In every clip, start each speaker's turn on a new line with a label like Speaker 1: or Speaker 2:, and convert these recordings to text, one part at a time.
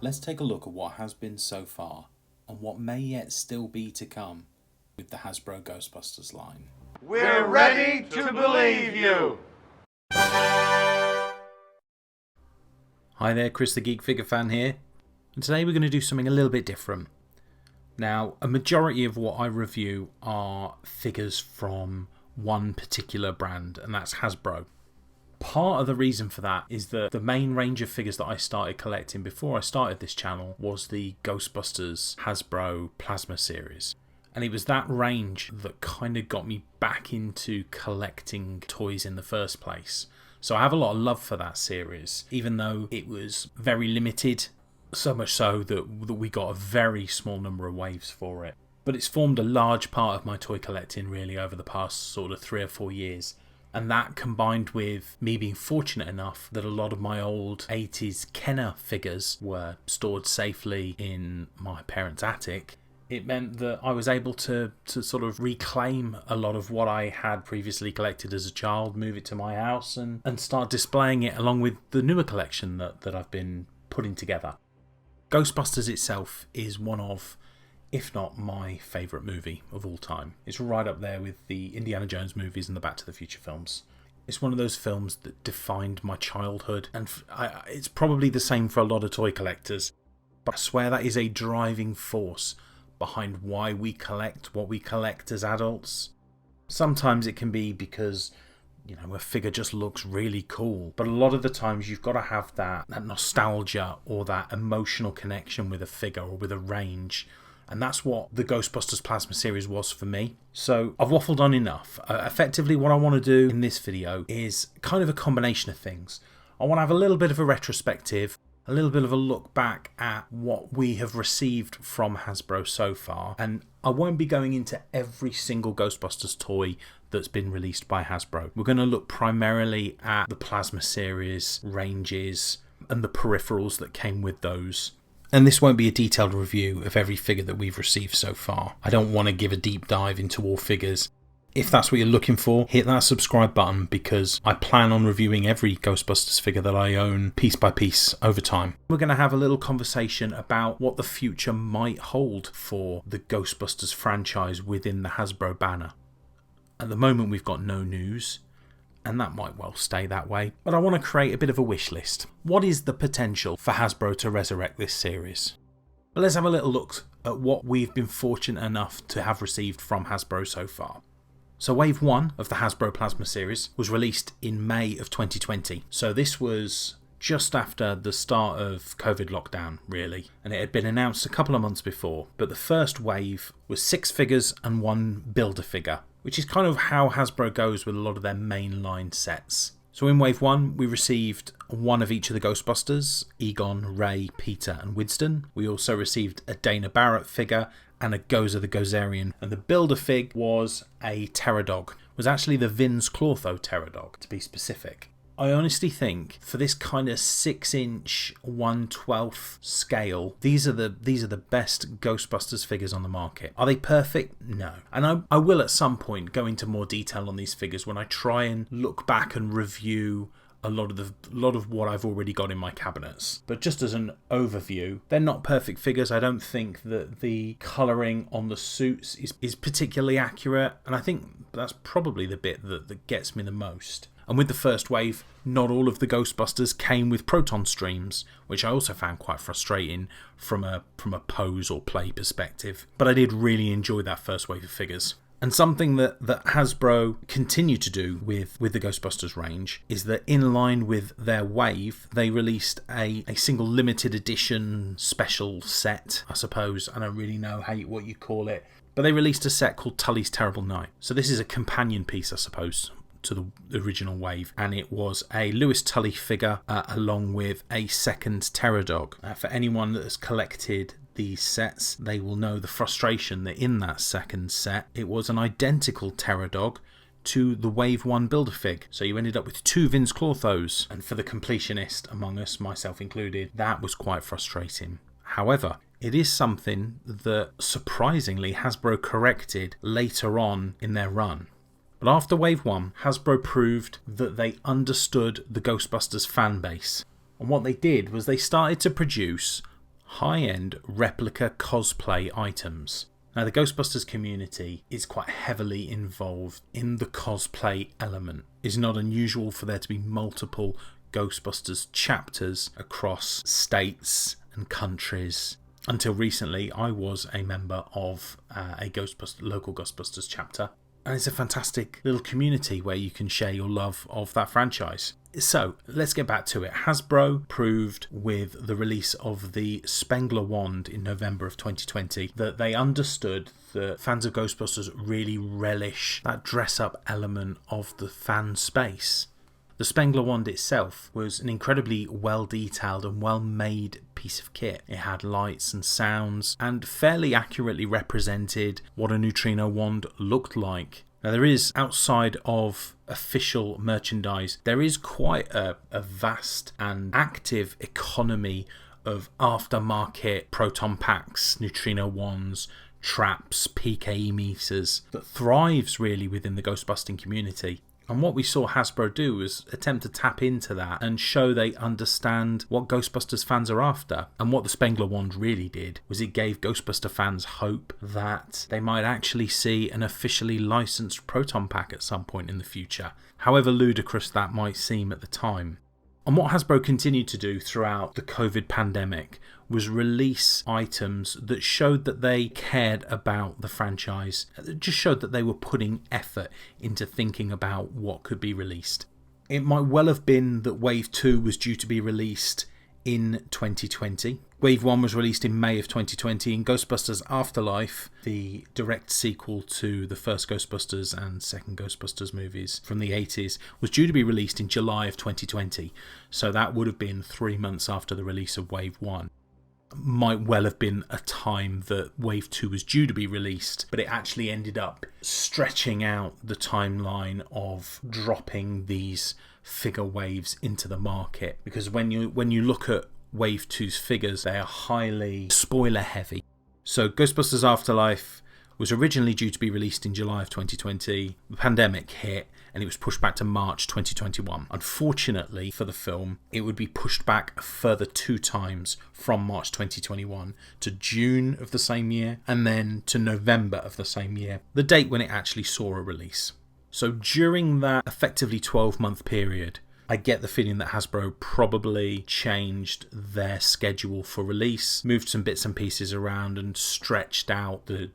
Speaker 1: Let's take a look at what has been so far and what may yet still be to come with the Hasbro Ghostbusters line.
Speaker 2: We're ready to believe you!
Speaker 1: Hi there, Chris the Geek Figure Fan here, and today we're going to do something a little bit different. Now, a majority of what I review are figures from one particular brand, and that's Hasbro. Part of the reason for that is that the main range of figures that I started collecting before I started this channel was the Ghostbusters Hasbro Plasma Series. And it was that range that kind of got me back into collecting toys in the first place. So I have a lot of love for that series, even though it was very limited, so much so that we got a very small number of waves for it. But it's formed a large part of my toy collecting really over the past sort of 3 or 4 years. And that, combined with me being fortunate enough that a lot of my old 80s Kenner figures were stored safely in my parents' attic, it meant that I was able to sort of reclaim a lot of what I had previously collected as a child, move it to my house and start displaying it along with the newer collection that I've been putting together. Ghostbusters itself is one of, if not my favourite movie of all time. It's right up there with the Indiana Jones movies and the Back to the Future films. It's one of those films that defined my childhood, and it's probably the same for a lot of toy collectors. But I swear that is a driving force behind why we collect what we collect as adults. Sometimes it can be because, you know, a figure just looks really cool, but a lot of the times you've got to have that nostalgia or that emotional connection with a figure or with a range. And that's what the Ghostbusters Plasma Series was for me. So I've waffled on enough. Effectively what I want to do in this video is kind of a combination of things. I want to have a little bit of a retrospective, a little bit of a look back at what we have received from Hasbro so far. And I won't be going into every single Ghostbusters toy that's been released by Hasbro. We're going to look primarily at the Plasma Series ranges and the peripherals that came with those. And this won't be a detailed review of every figure that we've received so far. I don't want to give a deep dive into all figures. If that's what you're looking for, hit that subscribe button because I plan on reviewing every Ghostbusters figure that I own piece by piece over time. We're going to have a little conversation about what the future might hold for the Ghostbusters franchise within the Hasbro banner. At the moment we've got no news, and that might well stay that way, but I want to create a bit of a wish list. What is the potential for Hasbro to resurrect this series? Well, let's have a little look at what we've been fortunate enough to have received from Hasbro so far. So Wave 1 of the Hasbro Plasma Series was released in May of 2020. So this was just after the start of COVID lockdown, really. And it had been announced a couple of months before. But the first wave was 6 figures and 1 Build-A-Figure, which is kind of how Hasbro goes with a lot of their mainline sets. So in Wave 1, we received 1 of each of the Ghostbusters, Egon, Ray, Peter and Winston. We also received a Dana Barrett figure and a Gozer the Gozerian. And the Build-A-Fig was a Pterodog. It was actually the Vince Clortho Pterodog, to be specific. I honestly think for this kind of 6-inch 1/12 scale, these are the best Ghostbusters figures on the market. Are they perfect? No. And I will at some point go into more detail on these figures when I try and look back and review a lot of what I've already got in my cabinets. But just as an overview, they're not perfect figures. I don't think that the colouring on the suits is particularly accurate, and I think that's probably the bit that gets me the most. And with the first wave, not all of the Ghostbusters came with Proton streams, which I also found quite frustrating from a pose or play perspective. But I did really enjoy that first wave of figures. And something that Hasbro continue to do with the Ghostbusters range is that in line with their wave, they released a single limited edition special set, I suppose. I don't really know what you call it. But they released a set called Tully's Terrible Night. So this is a companion piece, I suppose, to the original wave, and it was a Lewis Tully figure along with a second Pterodog. For anyone that has collected these sets, they will know the frustration that in that second set it was an identical Pterodog to the Wave 1 Build-A-Fig. So you ended up with 2 Vince Clorthos, and for the completionist among us, myself included, that was quite frustrating. However, it is something that surprisingly Hasbro corrected later on in their run. But after Wave 1, Hasbro proved that they understood the Ghostbusters fan base. And what they did was they started to produce high-end replica cosplay items. Now, the Ghostbusters community is quite heavily involved in the cosplay element. It's not unusual for there to be multiple Ghostbusters chapters across states and countries. Until recently, I was a member of a local Ghostbusters chapter. And it's a fantastic little community where you can share your love of that franchise. So, let's get back to it. Hasbro proved with the release of the Spengler wand in November of 2020 that they understood that fans of Ghostbusters really relish that dress-up element of the fan space. The Spengler wand itself was an incredibly well-detailed and well-made piece of kit. It had lights and sounds and fairly accurately represented what a neutrino wand looked like. Now, there is, outside of official merchandise, there is quite a vast and active economy of aftermarket proton packs, neutrino wands, traps, PKE meters that thrives really within the Ghostbusting community. And what we saw Hasbro do was attempt to tap into that and show they understand what Ghostbusters fans are after. And what the Spengler wand really did was it gave Ghostbuster fans hope that they might actually see an officially licensed Proton pack at some point in the future, however ludicrous that might seem at the time. And what Hasbro continued to do throughout the COVID pandemic was release items that showed that they cared about the franchise. It just showed that they were putting effort into thinking about what could be released. It might well have been that Wave 2 was due to be released in 2020. Wave 1 was released in May of 2020, and Ghostbusters Afterlife, the direct sequel to the first Ghostbusters and second Ghostbusters movies from the 80s, was due to be released in July of 2020. So that would have been 3 months after the release of Wave 1. Might well have been a time that Wave 2 was due to be released, but it actually ended up stretching out the timeline of dropping these figure waves into the market. Because when you look at Wave 2's figures, they are highly spoiler heavy. So Ghostbusters Afterlife was originally due to be released in July of 2020. The pandemic hit and it was pushed back to March 2021. Unfortunately for the film, it would be pushed back a further 2 times from March 2021 to June of the same year and then to November of the same year, the date when it actually saw a release. So during that effectively 12-month period, I get the feeling that Hasbro probably changed their schedule for release, moved some bits and pieces around and stretched out the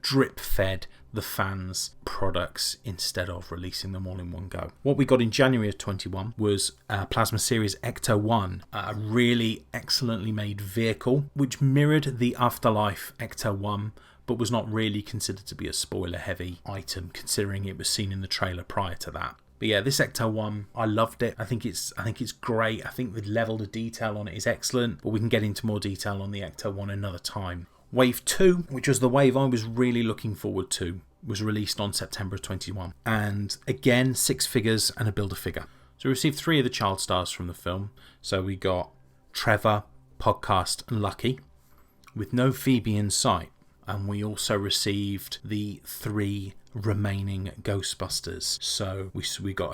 Speaker 1: drip fed the fans products instead of releasing them all in one go. What we got in January of 21 was Plasma Series Ecto 1, a really excellently made vehicle which mirrored the Afterlife Ecto 1 but was not really considered to be a spoiler heavy item considering it was seen in the trailer prior to that. But yeah, this Ecto 1, I loved it. I think it's great. I think the level of detail on it is excellent, but we can get into more detail on the Ecto 1 another time. Wave 2, which was the wave I was really looking forward to, was released on September of 21. And again, 6 figures and a Build-A-Figure. So we received 3 of the child stars from the film. So we got Trevor, Podcast and Lucky, with no Phoebe in sight. And we also received the 3 remaining Ghostbusters. So we got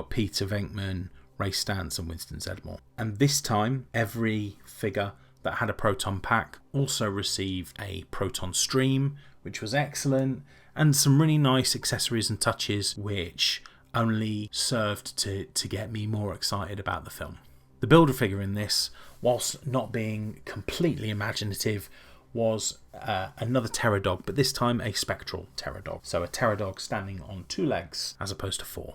Speaker 1: Peter Venkman, Ray Stantz and Winston Zeddemore. And this time, every figure that had a Proton pack also received a Proton stream, which was excellent, and some really nice accessories and touches which only served to get me more excited about the film. The Build-A-Figure in this, whilst not being completely imaginative, was another Pterodog, but this time a spectral Pterodog. So a Pterodog standing on 2 legs as opposed to 4.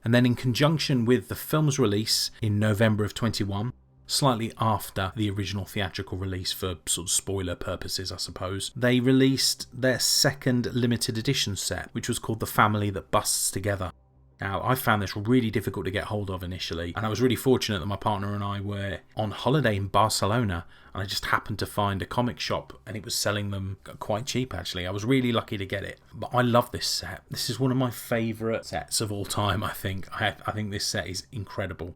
Speaker 1: And then in conjunction with the film's release in November of 21, slightly after the original theatrical release for sort of spoiler purposes, I suppose, they released their second limited edition set, which was called The Family That Busts Together. Now, I found this really difficult to get hold of initially, and I was really fortunate that my partner and I were on holiday in Barcelona, and I just happened to find a comic shop, and it was selling them quite cheap, actually. I was really lucky to get it. But I love this set. This is one of my favourite sets of all time, I think. I think this set is incredible.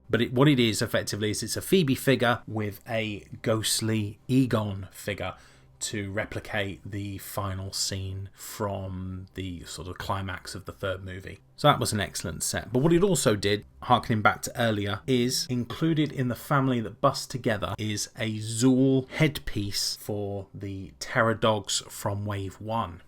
Speaker 1: But what it is, effectively, is it's a Phoebe figure with a ghostly Egon figure to replicate the final scene from the sort of climax of the third movie. So that was an excellent set. But what it also did, harkening back to earlier, is included in the family that busts together is a Zool headpiece for the Terror Dogs from Wave 1.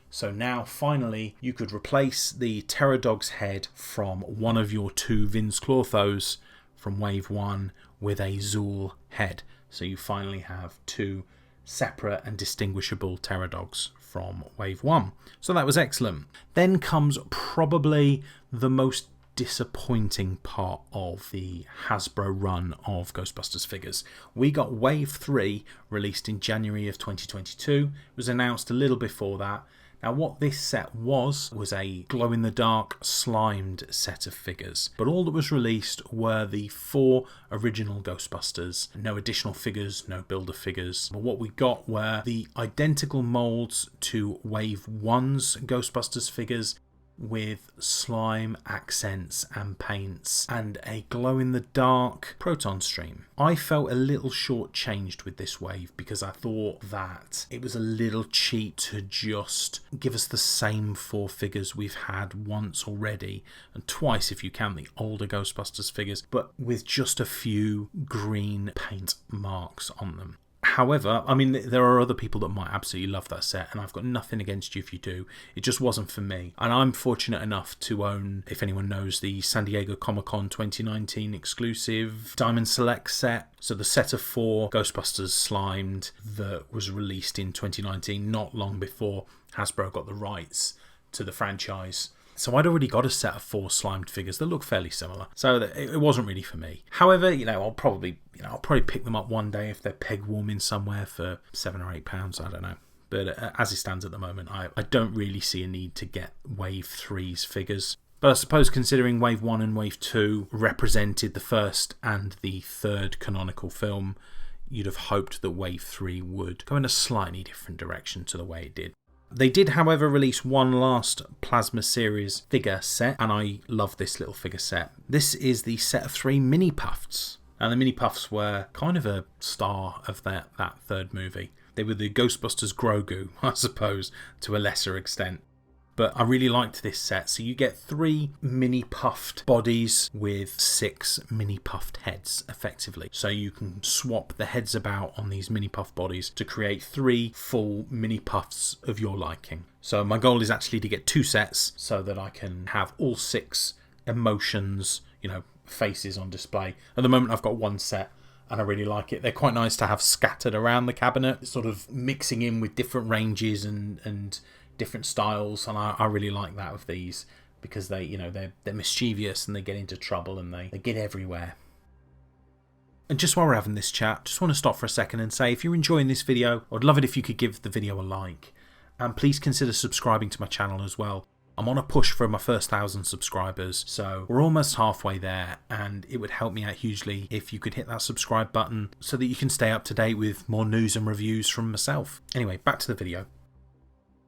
Speaker 1: So now, finally, you could replace the Terror Dog's head from one of your two Vince Clorthos from Wave 1 with a Zool head. So you finally have two separate and distinguishable Terror Dogs from Wave 1. So that was excellent. Then comes probably the most disappointing part of the Hasbro run of Ghostbusters figures. We got Wave 3 released in January of 2022. It was announced a little before that. Now what this set was a glow-in-the-dark slimed set of figures, but all that was released were the 4 original Ghostbusters. No additional figures, no builder figures. But what we got were the identical molds to Wave 1's Ghostbusters figures, with slime accents and paints and a glow-in-the-dark Proton stream. I felt a little shortchanged with this wave because I thought that it was a little cheap to just give us the same 4 figures we've had once already, and twice if you count the older Ghostbusters figures, but with just a few green paint marks on them. However, I mean, there are other people that might absolutely love that set, and I've got nothing against you if you do. It just wasn't for me. And I'm fortunate enough to own, if anyone knows, the San Diego Comic-Con 2019 exclusive Diamond Select set. So the set of 4 Ghostbusters Slimed that was released in 2019, not long before Hasbro got the rights to the franchise. So I'd already got a set of 4 slimed figures that look fairly similar. So it wasn't really for me. However, I'll probably pick them up one day if they're peg warming somewhere for £7 or £8. I don't know. But as it stands at the moment, I don't really see a need to get Wave 3's figures. But I suppose considering Wave 1 and Wave 2 represented the first and the third canonical film, you'd have hoped that Wave 3 would go in a slightly different direction to the way it did. They did, however, release one last Plasma Series figure set, and I love this little figure set. This is the set of 3 Mini Puffs. And the Mini Puffs were kind of a star of that third movie. They were the Ghostbusters Grogu, I suppose, to a lesser extent. But I really liked this set. So you get 3 mini puffed bodies with 6 mini puffed heads, effectively. So you can swap the heads about on these mini puff bodies to create 3 full mini puffs of your liking. So my goal is actually to get 2 sets so that I can have all 6 emotions, faces on display. At the moment I've got 1 set, and I really like it. They're quite nice to have scattered around the cabinet, sort of mixing in with different ranges and different styles, and I really like that with these because they're mischievous and they get into trouble and they get everywhere. And just while we're having this chat, just want to stop for a second and say if you're enjoying this video, I'd love it if you could give the video a like, and please consider subscribing to my channel as well. I'm on a push for my first 1,000 subscribers, so we're almost halfway there, and it would help me out hugely if you could hit that subscribe button so that you can stay up to date with more news and reviews from myself. Anyway, back to the video.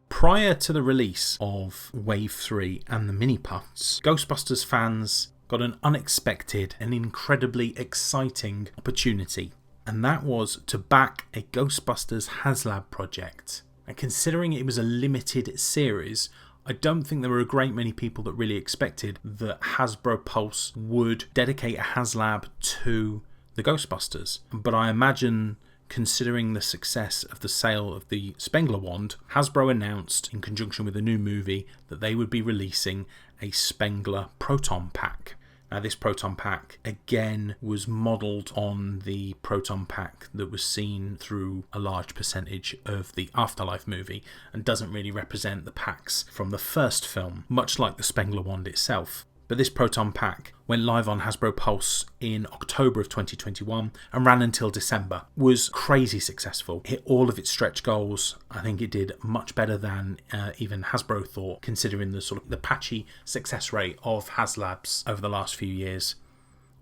Speaker 1: Prior to the release of Wave 3 and the Mini Puffs, Ghostbusters fans got an unexpected and incredibly exciting opportunity, and that was to back a Ghostbusters HasLab project. And considering it was a limited series, I don't think there were a great many people that really expected that Hasbro Pulse would dedicate a HasLab to the Ghostbusters. But I imagine, considering the success of the sale of the Spengler wand, Hasbro announced in conjunction with a new movie that they would be releasing a Spengler Proton pack. Now this Proton pack again was modelled on the Proton pack that was seen through a large percentage of the Afterlife movie and doesn't really represent the packs from the first film, much like the Spengler wand itself. But this Proton pack went live on Hasbro Pulse in October of 2021 and ran until December. Was crazy successful. Hit all of its stretch goals. I think it did much better than even Hasbro thought, considering the patchy success rate of HasLabs over the last few years.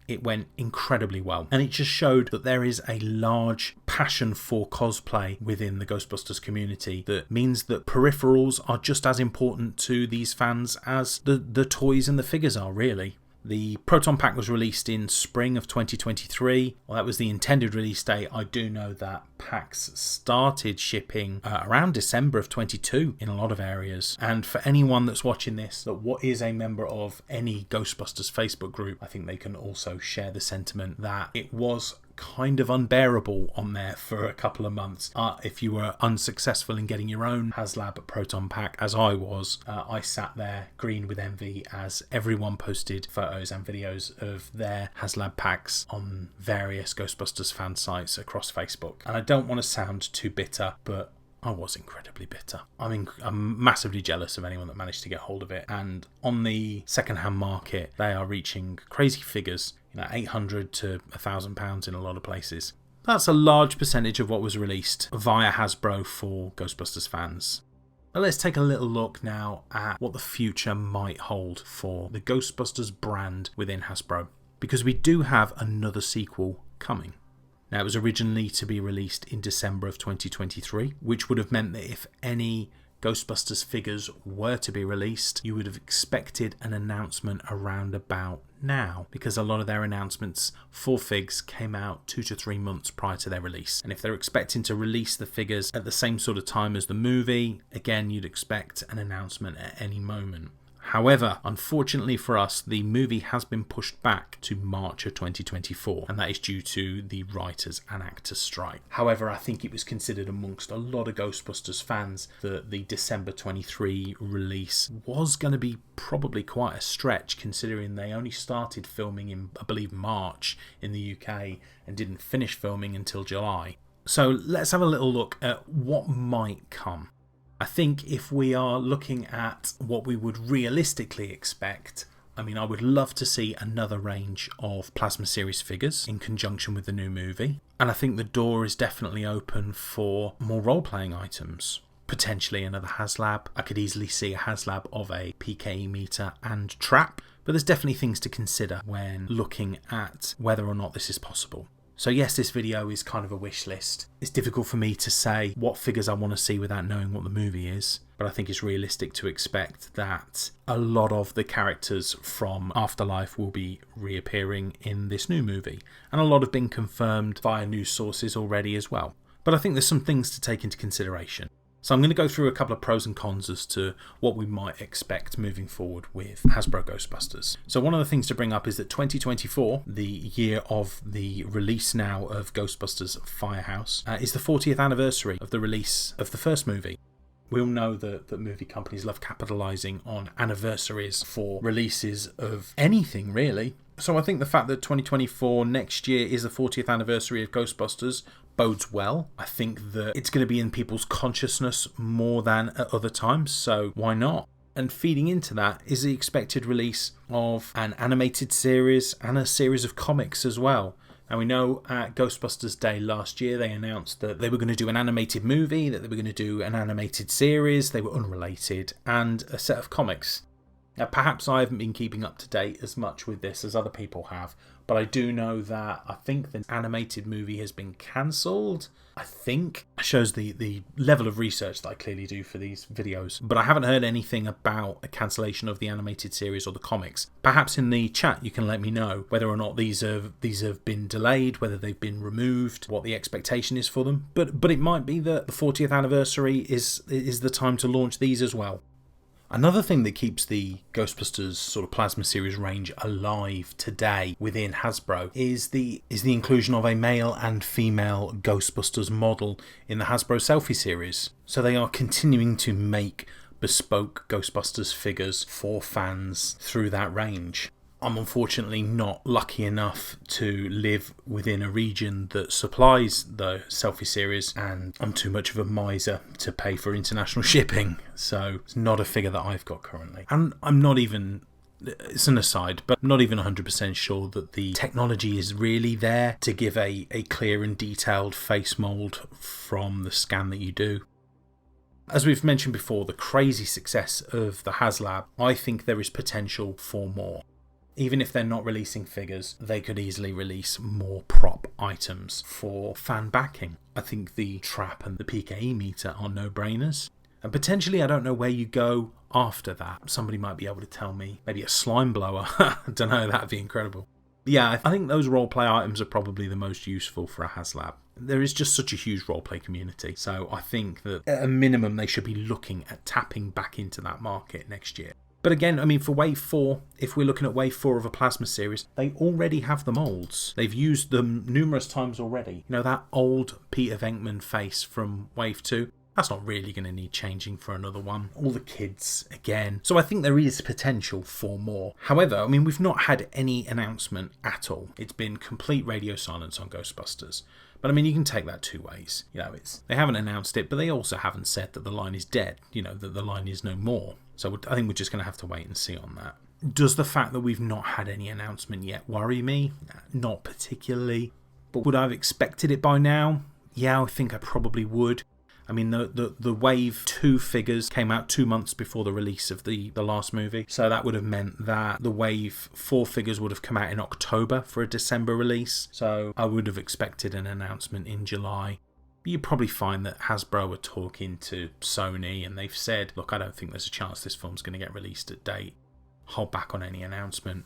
Speaker 1: It went incredibly well, and it just showed that there is a large passion for cosplay within the Ghostbusters community that means that peripherals are just as important to these fans as the toys and the figures are, really. The Proton pack was released in spring of 2023. Well, that was the intended release date. I do know that packs started shipping around December of 22 in a lot of areas. And for anyone that's watching this, that what is a member of any Ghostbusters Facebook group, I think they can also share the sentiment that it was kind of unbearable on there for a couple of months. If you were unsuccessful in getting your own HasLab Proton pack, as I was, I sat there green with envy as everyone posted photos and videos of their HasLab packs on various Ghostbusters fan sites across Facebook. And I don't want to sound too bitter, but I was incredibly bitter. I'm massively jealous of anyone that managed to get hold of it. And on the second-hand market, they are reaching crazy figures, £800 to £1,000 in a lot of places. That's a large percentage of what was released via Hasbro for Ghostbusters fans. But let's take a little look now at what the future might hold for the Ghostbusters brand within Hasbro, because we do have another sequel coming. Now, it was originally to be released in December of 2023, which would have meant that if any Ghostbusters figures were to be released, you would have expected an announcement around about now, because a lot of their announcements for figs came out 2 to 3 months prior to their release. And if they're expecting to release the figures at the same sort of time as the movie, again, you'd expect an announcement at any moment. However, unfortunately for us, the movie has been pushed back to March of 2024, and that is due to the writers and actors strike. However, I think it was considered amongst a lot of Ghostbusters fans that the December 23 release was going to be probably quite a stretch, considering they only started filming in, I believe, March in the UK and didn't finish filming until July. So let's have a little look at what might come. I think if we are looking at what we would realistically expect, I would love to see another range of Plasma Series figures in conjunction with the new movie. And I think the door is definitely open for more role-playing items. Potentially another HasLab. I could easily see a HasLab of a PKE meter and trap. But there's definitely things to consider when looking at whether or not this is possible. So yes, this video is kind of a wish list. It's difficult for me to say what figures I want to see without knowing what the movie is, but I think it's realistic to expect that a lot of the characters from Afterlife will be reappearing in this new movie, and a lot have been confirmed via news sources already as well. But I think there's some things to take into consideration. So I'm going to go through a couple of pros and cons as to what we might expect moving forward with Hasbro Ghostbusters. So one of the things to bring up is that 2024, the year of the release now of Ghostbusters Firehouse, is the 40th anniversary of the release of the first movie. We all know that movie companies love capitalising on anniversaries for releases of anything, really. So I think the fact that 2024, next year, is the 40th anniversary of Ghostbusters bodes well. I think that it's going to be in people's consciousness more than at other times, so why not? And feeding into that is the expected release of an animated series and a series of comics as well. And we know at Ghostbusters Day last year they announced that they were going to do an animated movie, that they were going to do an animated series, they were unrelated, and a set of comics. Now, perhaps I haven't been keeping up to date as much with this as other people have, but I do know that I think the animated movie has been cancelled. I think it shows the level of research that I clearly do for these videos, but I haven't heard anything about a cancellation of the animated series or the comics. Perhaps in the chat you can let me know whether or not these have been delayed, whether they've been removed, what the expectation is for them. But it might be that the 40th anniversary is the time to launch these as well. Another thing that keeps the Ghostbusters sort of Plasma Series range alive today within Hasbro is the inclusion of a male and female Ghostbusters model in the Hasbro Selfie series. So they are continuing to make bespoke Ghostbusters figures for fans through that range. I'm unfortunately not lucky enough to live within a region that supplies the Selfie series, and I'm too much of a miser to pay for international shipping, so it's not a figure that I've got currently. And I'm not even, it's an aside, but I'm not even 100% sure that the technology is really there to give a clear and detailed face mould from the scan that you do. As we've mentioned before, the crazy success of the HasLab, I think there is potential for more. Even if they're not releasing figures, they could easily release more prop items for fan backing. I think the trap and the PKE meter are no-brainers. And potentially, I don't know where you go after that. Somebody might be able to tell me. Maybe a slime blower. I don't know, that'd be incredible. Yeah, I think those roleplay items are probably the most useful for a HasLab. There is just such a huge roleplay community, so I think that at a minimum they should be looking at tapping back into that market next year. But again, I mean, for Wave 4, if we're looking at Wave 4 of a Plasma series, they already have the moulds. They've used them numerous times already. You know, that old Peter Venkman face from Wave 2, that's not really going to need changing for another one. All the kids again. So I think there is potential for more. However, I mean, we've not had any announcement at all. It's been complete radio silence on Ghostbusters. But I mean, you can take that two ways. You know, they haven't announced it, but they also haven't said that the line is dead. You know, that the line is no more. So I think we're just going to have to wait and see on that. Does the fact that we've not had any announcement yet worry me? Not particularly. But would I have expected it by now? Yeah, I think I probably would. I mean, the Wave 2 figures came out 2 months before the release of the last movie. So that would have meant that the Wave 4 figures would have come out in October for a December release. So I would have expected an announcement in July. You probably find that Hasbro are talking to Sony and they've said, look, I don't think there's a chance this film's going to get released at date. Hold back on any announcement.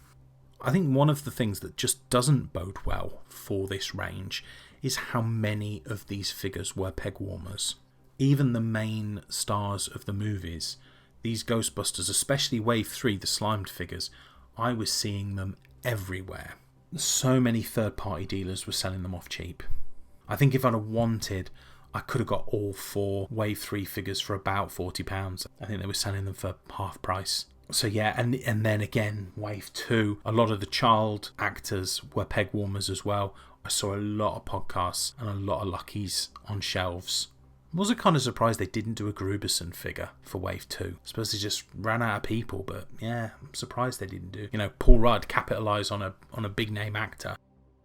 Speaker 1: I think one of the things that just doesn't bode well for this range is how many of these figures were peg warmers. Even the main stars of the movies, these Ghostbusters, especially Wave 3, the slimed figures, I was seeing them everywhere. So many third-party dealers were selling them off cheap. I think if I'd have wanted, I could have got all 4 Wave 3 figures for about £40. I think they were selling them for half price. So yeah, and then again, Wave 2, a lot of the child actors were peg warmers as well. I saw a lot of podcasts and a lot of Luckies on shelves. I was kind of surprised they didn't do a Gruberson figure for Wave 2. I suppose they just ran out of people, but yeah, I'm surprised they didn't do. You know, Paul Rudd capitalise on a big name actor.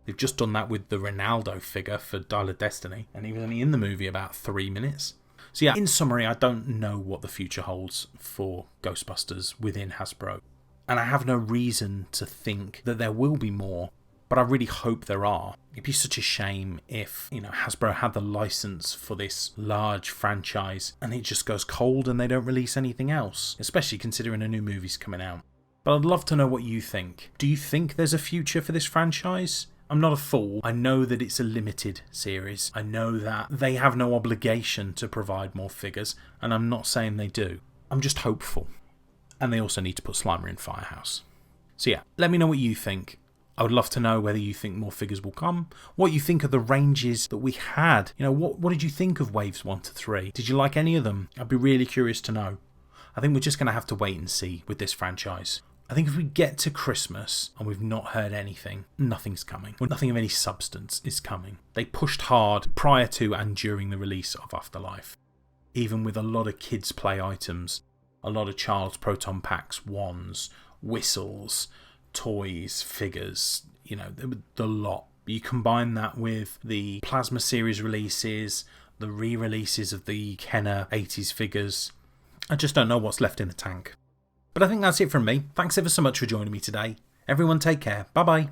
Speaker 1: They've just done that with the Ronaldo figure for Dial of Destiny, and he was only in the movie about 3 minutes. So yeah, in summary, I don't know what the future holds for Ghostbusters within Hasbro. And I have no reason to think that there will be more. But I really hope there are. It'd be such a shame if, you know, Hasbro had the license for this large franchise and it just goes cold and they don't release anything else, especially considering a new movie's coming out. But I'd love to know what you think. Do you think there's a future for this franchise? I'm not a fool. I know that it's a limited series. I know that they have no obligation to provide more figures, and I'm not saying they do. I'm just hopeful. And they also need to put Slimer in Firehouse. So yeah, let me know what you think. I would love to know whether you think more figures will come, what you think of the ranges that we had. You know, what did you think of Waves 1 to 3? Did you like any of them? I'd be really curious to know. I think we're just going to have to wait and see with this franchise. I think if we get to Christmas and we've not heard anything, nothing's coming. Nothing of any substance is coming. They pushed hard prior to and during the release of Afterlife. Even with a lot of kids' play items, a lot of child's Proton packs, wands, whistles, toys, figures, you know, the lot. You combine that with the Plasma Series releases, the re-releases of the Kenner 80s figures. I just don't know what's left in the tank. But I think that's it from me. Thanks ever so much for joining me today. Everyone take care. Bye bye.